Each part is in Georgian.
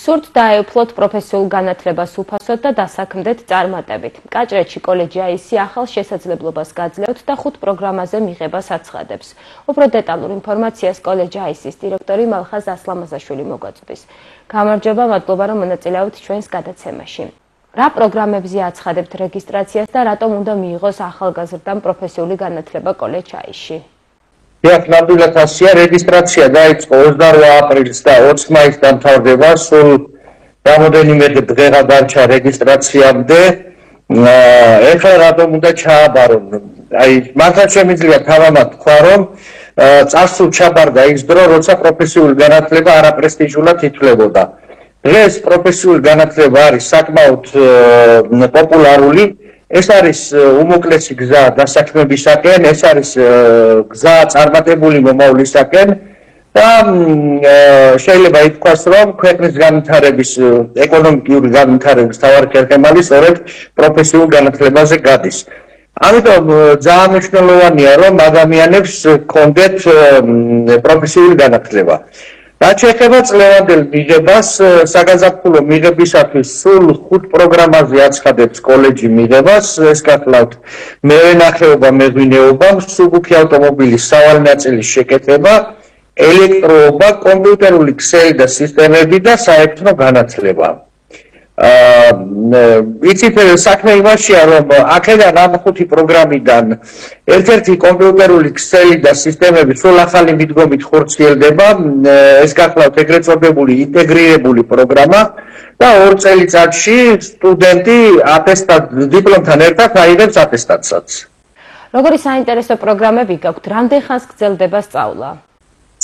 სურთ დაეუფლოთ პროფესიულ განათლებას უფასოდ და დასაქმდეთ წარმატებით. კაჭრეთში კოლეჯი AIS ახალ შესაძლებლობას გაძლევთ და 5 პროგრამაზე მიღებას აცხადებს. უფრო დეტალურ ინფორმაციას კოლეჯი AIS-ის დირექტორი მალხაზ ასლამაზაშვილი მოგვაწვდის. გამარჯობა, მადლობა რომ მონაწილეობთ ჩვენს გადაცემაში. რა პროგრამებზე აცხადებთ რეგისტრაციას და რატომ უნდა მიიღოს ახალგაზრდამ პროფესიული განათლება კოლეჯ AIS-ში? ნამდვილად ასია, რეგისტრაცია დაიწყო 28 აპრილს და 20 მაისს დამთავრდება. სულ რამოდენიმე დღეღა დარჩა რეგისტრაციამდე. ეხლა რატომ უნდა ჩააბარონ? მართლა შემიძლია თავამად თქვა, რომ წარსულ ჩაბარდა ის დრო, როცა პროფესიული განათლება არაპრესტიჟულად ითვლებოდა. დღეს პროფესიული განათლება არის საკმაოდ პოპულარული. ეს არის უმოკლესი გზა დასაქმებისაკენ, ეს არის გზა წარმატებული მომავლისაკენ და შეიძლება ითქვას, რომ ქვეყნის განვითარების, ეკონომიკური განვითარების მთავარი ხერხემალი სწორედ პროფესიულ განათლებაზე გადის. ამიტომ ძალიან მნიშვნელოვანია, რომ ადამიანებს ჰქონდეთ პროფესიული განათლება. რაც შეეხება წლევანდელ მიღებას, საგაზაფხულო მიღებისათვის სულ 5 პროგრამაზე აცხადებს კოლეჯი მიღებას. ეს გახლავთ მევენახეობა, მეღვინეობა, მსუბუქი ავტომობილის სავალი ნაწილის შეკეთება, ელექტროობა, კომპიუტერული ქსელი და სისტემები და საერთო განათლება. იცით, საქმე იმაშია, რომ აქედან ამ 5 პროგრამიდან ერთ-ერთი კომპიუტერული ქსელი და სისტემები სულ ახალი მიდგომით ხორციელდება. ეს გახლავთ ეგრეთ წოდებული ინტეგრირებული პროგრამა და 2 წელიწადში სტუდენტი დიპლომთან ერთად აიღებს ატესტატსაც. როგორი საინტერესო პროგრამები გაქვთ? რამდენ ხანს გრძელდება სწავლა?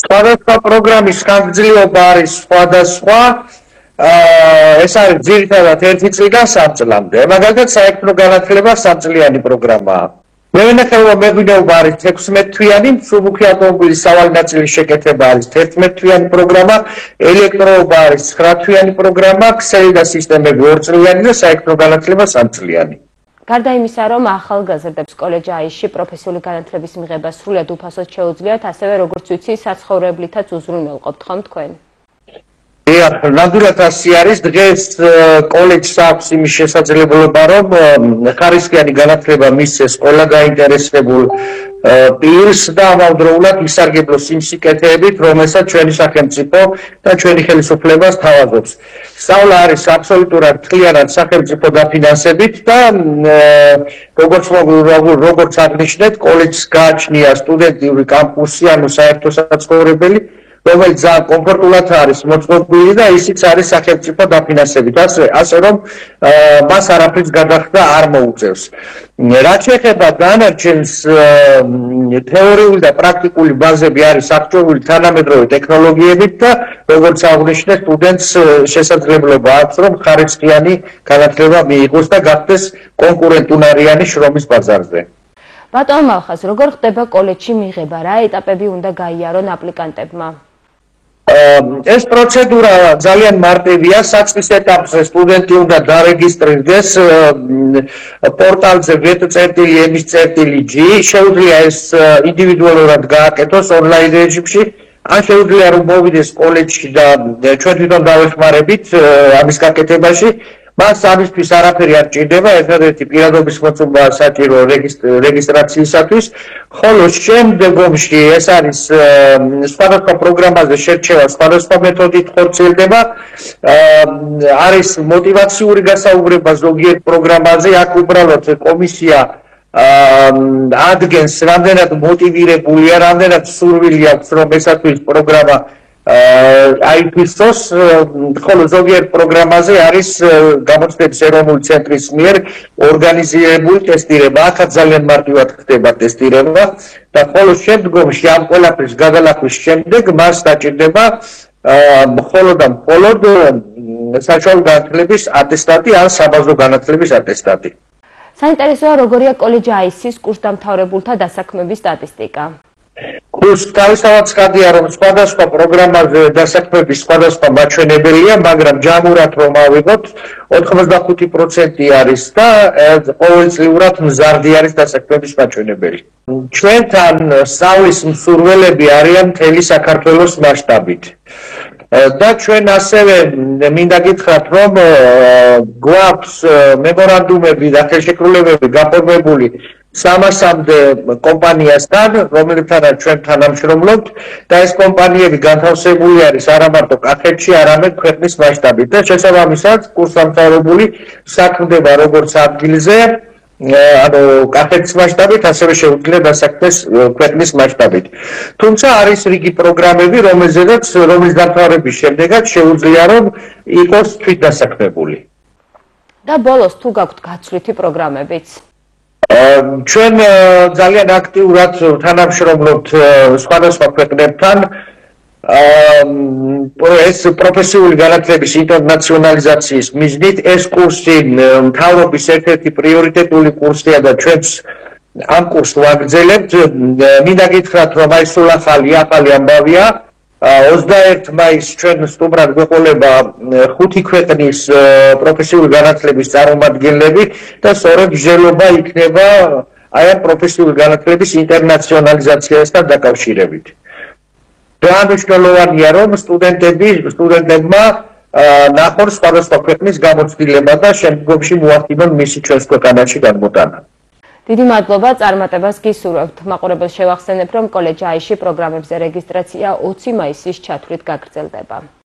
სხვადასხვა პროგრამის ხანგრძლივობა არის სხვადასხვა. ეს არის ძირითადად 1 წლიდან 3 წლამდე. მაგალითად, საერთო განათლება 3 წლიანი პროგრამაა. მევენახეობა, მეღვინეობა არის 16 თვიანი, მსუბუქი ავტომობილის სავალი ნაწილის შეკეთება არის 11 თვიანი პროგრამა, ელექტროობა არის 9 თვიანი პროგრამა, ქსელი და სისტემები 2 წლიანი და საერთო განათლება 3 წლიანი. გარდა იმისა, რომ ახალგაზრდებს კოლეჯ AIS-ში პროფესიული განათლების მიღება სრულად უფასოდ შეუძლიათ, ასევე როგორც ვიცი, საცხოვრებლითაც უზრუნველყოფთ ხომ თქვენ? ნამდვილად ასე არის. დღეს კოლეჯს აქვს იმის შესაძლებლობა, რომ ხარისხიანი განათლება მისცეს ყველა გაინტერესებულ პირს და ამავდროულად ისარგებლოს იმ სიკეთეებით, რომელსაც ჩვენი სახელმწიფო და ჩვენი ხელისუფლება სთავაზობს. სწავლა არის აბსოლუტურად მთლიანად სახელმწიფო დაფინანსებით და როგორც აღნიშნეთ, კოლეჯს გააჩნია სტუდენტური კამპუსი, ანუ საერთო საცხოვრებელი, რომელიც ძალიან კომფორტულად არის მოწყობილი და ისიც არის სახელმწიფო დაფინანსებით. ასე რომ მას არაფრის გადახდა არ მოუწევს. რაც შეეხება დანარჩენს, თეორიული და პრაქტიკული ბაზები არის აღჭურვილი თანამედროვე ტექნოლოგიებით და როგორც აღნიშნეთ, სტუდენტს შესაძლებლობა აქვს, რომ ხარისხიანი განათლება მიიღოს და გახდეს კონკურენტუნარიანი შრომის ბაზარზე. ბატონ მალხაზ, როგორ ხდება კოლეჯში მიღება? რა ეტაპები უნდა გაიარონ აპლიკანტებმა? ეს პროცედურა ძალიან მარტივია. საწყის ეტაპზე სტუდენტი უნდა დარეგისტრირდეს პორტალზე vet.ms.g. შეუძლია ეს ინდივიდუალურად გააკეთოს ონლაინ რეჟიმში, ან შეუძლია რომ მოვიდეს კოლეჯში და ჩვენ თვითონ დავეხმარებით ამის გაკეთებაში. მას ამისთვის არაფერი არ ჭირდება, ერთადერთი პირადობის მოწმობა საჭირო რეგისტრაციისათვის, ხოლო შემდეგ ომში ეს არის სხვადასხვა პროგრამაზე შერჩევა სხვადასხვა მეთოდით ხორციელდება. არის მოტივაციური გასაუბრება ზოგიერთ პროგრამაზე, აქ უბრალოდ კომისია ადგენს, რამდენად მოტივირებულია, რამდენად სურვილი აქვს, რომ ესათვის პროგრამა აიფისოს, ხოლო ზოგიერთ პროგრამაზე არის გამოცდების ეროვნული ცენტრის მიერ ორგანიზებული ტესტირება. აქაც ძალიან მარტივად ხდება ტესტირება და ხოლო შემდგომში ამ ყველაფრის გადალახვის შემდეგ მას დაჭირდება მხოლოდ და მხოლოდ საშუალო განათლების ატესტატი ან საბაზო განათლების ატესტატი. საინტერესოა, როგორია კოლეჯ AIS-ის კურსდამთავრებულთა დასაქმების სტატისტიკა? კურსი თავისთავად ცხადია, რომ სხვადასხვა პროგრამაზე დასაქმების სხვადასხვა მაჩვენებელია, მაგრამ ჯამურად რომ ავიღოთ, 85% არის და ყოველწლიურად მზარდი არის დასაქმების მაჩვენებელი. ჩვენთან სწავლის მსურველები არიან მთელი საქართველოს მასშტაბით. და ჩვენ ასევე მინდა გითხრათ, რომ გვაქვს მემორანდუმები და ხელშეკრულებები გაფორმებული 300-მდე კომპანიასთან, რომლებთანაც ჩვენ თანამშრომლობთ და ეს კომპანიები განთავსებული არის არა მარტო კახეთში, არამედ ქვეყნის მასშტაბით და შესაბამისად კურსდამთავრებული საქმდება როგორც ადგილზე, ანუ კახეთის მასშტაბით, ასევე შეუძლია დასაქმდეს ქვეყნის მასშტაბით. თუმცა არის რიგი პროგრამები, რომლის დამთავრების შემდეგაც შეუძლია რომ იყოს თვითდასაქმებული. და ბოლოს თუ გაქვთ გაცვლითი პროგრამებიც? ჩვენ ძალიან აქტიურად თანამშრომლობთ სხვადასხვა ქვეყნებთან. ეს პროფესიული განათლების ინტერნაციონალიზაციის მიზნით ეს კურსი მთავრობის ერთ-ერთი პრიორიტეტული კურსია და ჩვენც ამ კურსს ვაგრძელებთ. მინდა გითხრათ, რომ აი სულ ახალი ამბავია. 21 მაისს ჩვენ სტუმრად გვეყოლება 5 ქვეყნის პროფესიული განათლების წარმომადგენლები და სწორედ მსჯელობა იქნება აი ამ პროფესიული განათლების ინტერნაციონალიზაციასთან დაკავშირებით. მნიშვნელოვანია რომ სტუდენტებმა ნახონ სხვადასხვა ქვეყნის გამოცდილება და შემდგომში მოახდინონ მისი ჩვენს ქვეყანაში განმოტანა. დიდი მადლობა, წარმატებას გისურვებთ. მაყურებელს შევახსენებ, რომ კოლეჯ AI-ში პროგრამებზე რეგისტრაცია 20 მაისის ჩათვლით გაგრძელდება.